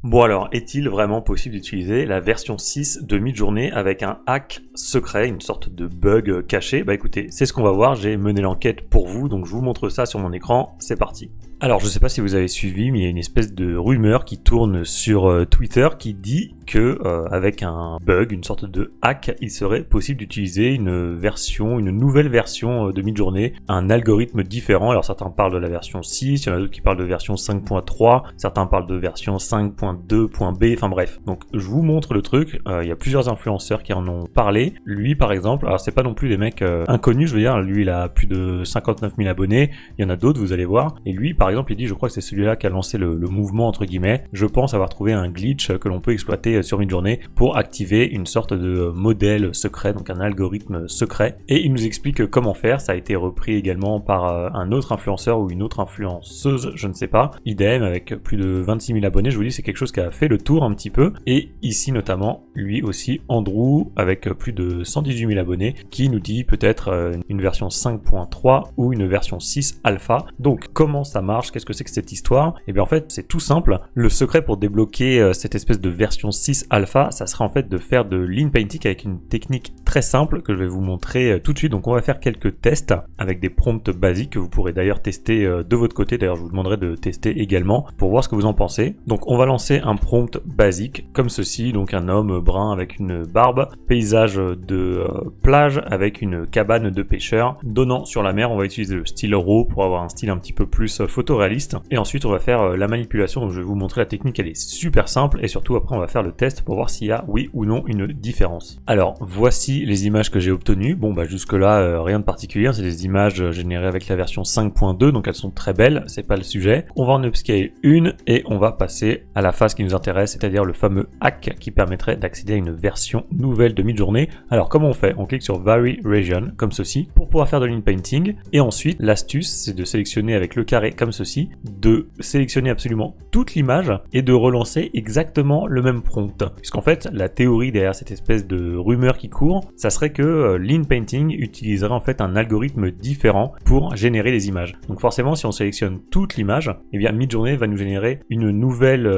Bon alors, est-il vraiment possible d'utiliser la version 6 de Midjourney avec un hack secret, une sorte de bug caché? Bah écoutez, c'est ce qu'on va voir, j'ai mené l'enquête pour vous, donc je vous montre ça sur mon écran, c'est parti. Alors je sais pas si vous avez suivi, mais il y a une espèce de rumeur qui tourne sur Twitter qui dit que avec un bug, une sorte de hack, il serait possible d'utiliser une nouvelle version de Midjourney, un algorithme différent. Alors certains parlent de la version 6, il y en a d'autres qui parlent de version 5.3, certains parlent de version 5.2.b, enfin bref. Donc je vous montre le truc, il y a plusieurs influenceurs qui en ont parlé. Lui par exemple, alors c'est pas non plus des mecs inconnus, je veux dire, lui il a plus de 59 000 abonnés, il y en a d'autres, vous allez voir, et lui par exemple il dit, je crois que c'est celui-là qui a lancé le mouvement entre guillemets, je pense avoir trouvé un glitch que l'on peut exploiter sur Midjourney pour activer une sorte de modèle secret, donc un algorithme secret, et il nous explique comment faire. Ça a été repris également par un autre influenceur ou une autre influenceuse, je ne sais pas, idem avec plus de 26 000 abonnés, je vous dis c'est quelque chose qui a fait le tour un petit peu, et ici notamment lui aussi Andrew avec plus de 118 000 abonnés qui nous dit peut-être une version 5.3 ou une version 6 alpha. Donc comment ça marche, qu'est-ce que c'est que cette histoire? Et bien en fait c'est tout simple, le secret pour débloquer cette espèce de version 6 alpha, ça serait en fait de faire de l'inpainting avec une technique très simple que je vais vous montrer tout de suite. Donc on va faire quelques tests avec des prompts basiques que vous pourrez d'ailleurs tester de votre côté, d'ailleurs je vous demanderai de tester également pour voir ce que vous en pensez. Donc on va lancer un prompt basique comme ceci, donc un homme brun avec une barbe, paysage de plage avec une cabane de pêcheurs donnant sur la mer. On va utiliser le style RAW pour avoir un style un petit peu plus photoréaliste, et ensuite on va faire la manipulation. Donc je vais vous montrer la technique, elle est super simple, et surtout après on va faire le test pour voir s'il y a oui ou non une différence. Alors voici les images que j'ai obtenues. Bon bah jusque là rien de particulier, c'est des images générées avec la version 5.2, donc elles sont très belles, c'est pas le sujet. On va en upscale une et on va passer à la phase qui nous intéresse, c'est-à-dire le fameux hack qui permettrait d'accéder à une version nouvelle de Midjourney. Alors comment on fait? On clique sur Vary Region comme ceci pour pouvoir faire de l'inpainting, et ensuite l'astuce c'est de sélectionner avec le carré comme ceci, de sélectionner absolument toute l'image et de relancer exactement le même prompt. Puisqu'en fait la théorie derrière cette espèce de rumeur qui court, ça serait que l'inpainting utiliserait en fait un algorithme différent pour générer les images. Donc forcément si on sélectionne toute l'image, et bien Midjourney va nous générer une nouvelle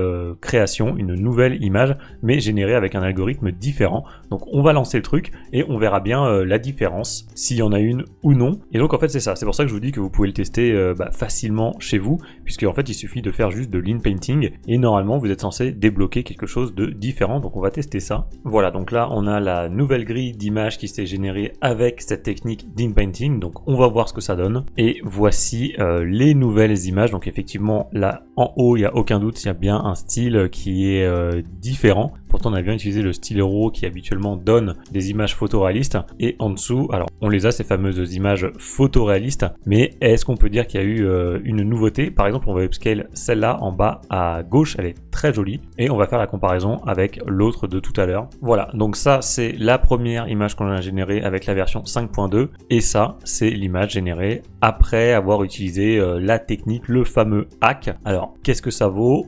création, une nouvelle image, mais générée avec un algorithme différent. Donc on va lancer le truc et on verra bien la différence, s'il y en a une ou non. Et donc en fait c'est ça, c'est pour ça que je vous dis que vous pouvez le tester facilement chez vous, puisque en fait il suffit de faire juste de l'inpainting et normalement vous êtes censé débloquer quelque chose de différent. Donc on va tester ça. Voilà, donc là on a la nouvelle grille d'images qui s'est générée avec cette technique d'inpainting, donc on va voir ce que ça donne. Et voici les nouvelles images. Donc effectivement là en haut il n'y a aucun doute, il y a bien un style qui est différent. Pourtant on a bien utilisé le style RAW qui habituellement donne des images photoréalistes, et en dessous, alors on les a ces fameuses images photoréalistes, mais est-ce qu'on peut dire qu'il y a eu une nouveauté? Par exemple on va upscale celle-là en bas à gauche, elle est très jolie, et on va faire la comparaison avec l'autre de tout à l'heure. Voilà, donc ça c'est la première image qu'on a générée avec la version 5.2, et ça c'est l'image générée après avoir utilisé la technique, le fameux hack. Alors qu'est-ce que ça vaut?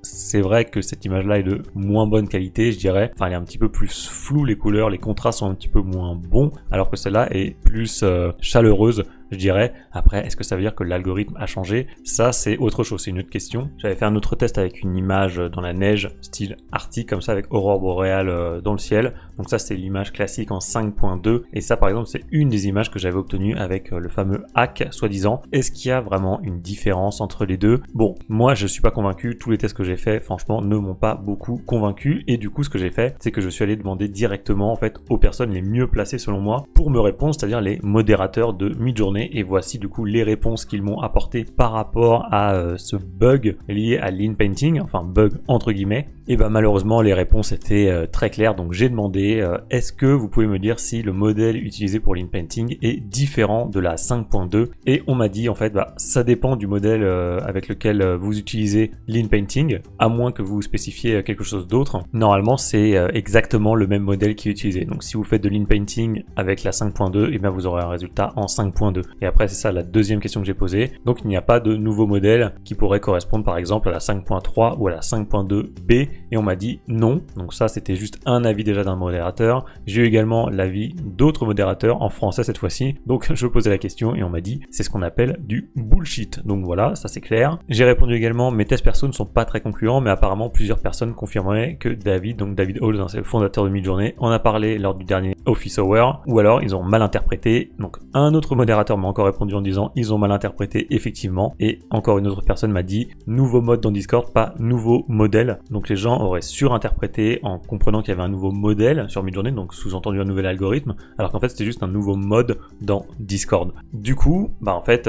C'est vrai que cette image là est de moins bonne qualité, je dirais, enfin elle est un petit peu plus floue, les couleurs, les contrastes sont un petit peu moins bons, alors que celle-là est plus chaleureuse, je dirais. Après, est-ce que ça veut dire que l'algorithme a changé? Ça, c'est autre chose, c'est une autre question. J'avais fait un autre test avec une image dans la neige, style arctique, comme ça, avec aurore boréale dans le ciel. Donc ça, c'est l'image classique en 5.2. Et ça, par exemple, c'est une des images que j'avais obtenues avec le fameux hack, soi-disant. Est-ce qu'il y a vraiment une différence entre les deux? Bon, moi, je suis pas convaincu. Tous les tests que j'ai faits, franchement, ne m'ont pas beaucoup convaincu. Et du coup, ce que j'ai fait, c'est que je suis allé demander directement, en fait, aux personnes les mieux placées, selon moi, pour me répondre, c'est-à-dire les modérateurs de Midjourney. Et voici du coup les réponses qu'ils m'ont apportées par rapport à ce bug lié à l'inpainting, enfin bug entre guillemets. Et malheureusement les réponses étaient très claires, donc j'ai demandé est-ce que vous pouvez me dire si le modèle utilisé pour l'inpainting est différent de la 5.2, et on m'a dit en fait ça dépend du modèle avec lequel vous utilisez l'inpainting, à moins que vous spécifiez quelque chose d'autre. Normalement c'est exactement le même modèle qui est utilisé, donc si vous faites de l'inpainting avec la 5.2, et bien vous aurez un résultat en 5.2. 5.2. Et après, c'est ça la deuxième question que j'ai posée. Donc, il n'y a pas de nouveau modèle qui pourrait correspondre par exemple à la 5.3 ou à la 5.2b. Et on m'a dit non. Donc ça, c'était juste un avis déjà d'un modérateur. J'ai eu également l'avis d'autres modérateurs en français cette fois-ci. Donc, je posais la question et on m'a dit c'est ce qu'on appelle du bullshit. Donc voilà, ça c'est clair. J'ai répondu également mes tests perso ne sont pas très concluants, mais apparemment plusieurs personnes confirmeraient que David, donc David Hall, c'est le fondateur de Midjourney, en a parlé lors du dernier Office Hour, ou alors ils ont mal interprété. Donc un autre modérateur m'a encore répondu en disant ils ont mal interprété effectivement, et encore une autre personne m'a dit nouveau mode dans Discord, pas nouveau modèle. Donc les gens auraient surinterprété en comprenant qu'il y avait un nouveau modèle sur Midjourney, donc sous-entendu un nouvel algorithme, alors qu'en fait c'était juste un nouveau mode dans Discord. Du coup, bah en fait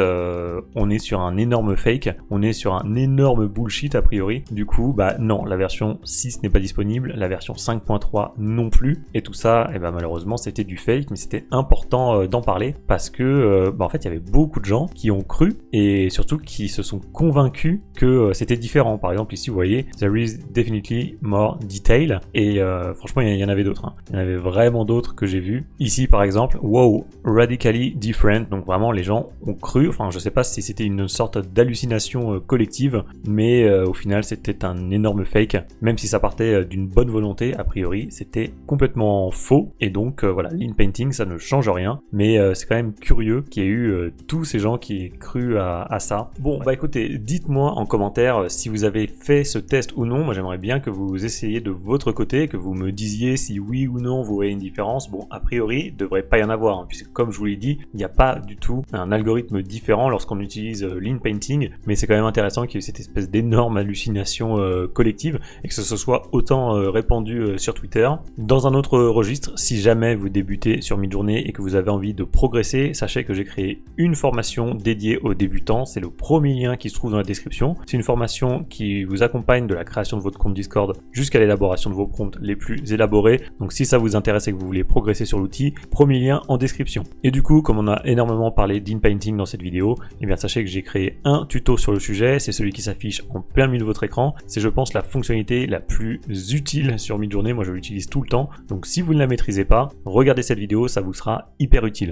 on est sur un énorme fake, on est sur un énorme bullshit a priori. Du coup, bah non, la version 6 n'est pas disponible, la version 5.3 non plus, et tout ça, et bah malheureusement c'était du fake, mais c'était important d'en parler parce que bah en fait il y avait beaucoup de gens qui ont cru et surtout qui se sont convaincus que c'était différent. Par exemple ici vous voyez there is definitely more detail, et franchement il y en avait d'autres, hein. Il y en avait vraiment d'autres que j'ai vu. Ici par exemple, wow, radically different, donc vraiment les gens ont cru, enfin je sais pas si c'était une sorte d'hallucination collective, mais au final c'était un énorme fake, même si ça partait d'une bonne volonté, a priori c'était complètement faux, et donc voilà, l'in-painting ça ne change rien, mais c'est quand même curieux qu'il y ait eu tous ces gens qui aient cru à ça. Bon bah écoutez, dites-moi en commentaire si vous avez fait ce test ou non. Moi j'aimerais bien que vous essayiez de votre côté, que vous me disiez si oui ou non vous voyez une différence. Bon, a priori il devrait pas y en avoir, hein, puisque comme je vous l'ai dit, il n'y a pas du tout un algorithme différent lorsqu'on utilise l'in-painting, mais c'est quand même intéressant qu'il y ait cette espèce d'énorme hallucination collective et que ce soit autant répandu sur Twitter. Dans un autre registre, si jamais vous débutez sur Midjourney et que vous avez envie de progresser, sachez que j'ai créé une formation dédiée aux débutants, c'est le premier lien qui se trouve dans la description. C'est une formation qui vous accompagne de la création de votre compte Discord jusqu'à l'élaboration de vos prompts les plus élaborés. Donc si ça vous intéresse et que vous voulez progresser sur l'outil, premier lien en description. Et du coup, comme on a énormément parlé d'in-painting dans cette vidéo, eh bien sachez que j'ai créé un tuto sur le sujet, c'est celui qui s'affiche en plein milieu de votre écran. C'est je pense la fonctionnalité la plus utile sur Midjourney, moi je l'utilise tout le temps. Donc si vous ne la maîtrisez pas, regardez cette vidéo, ça vous sera hyper utile.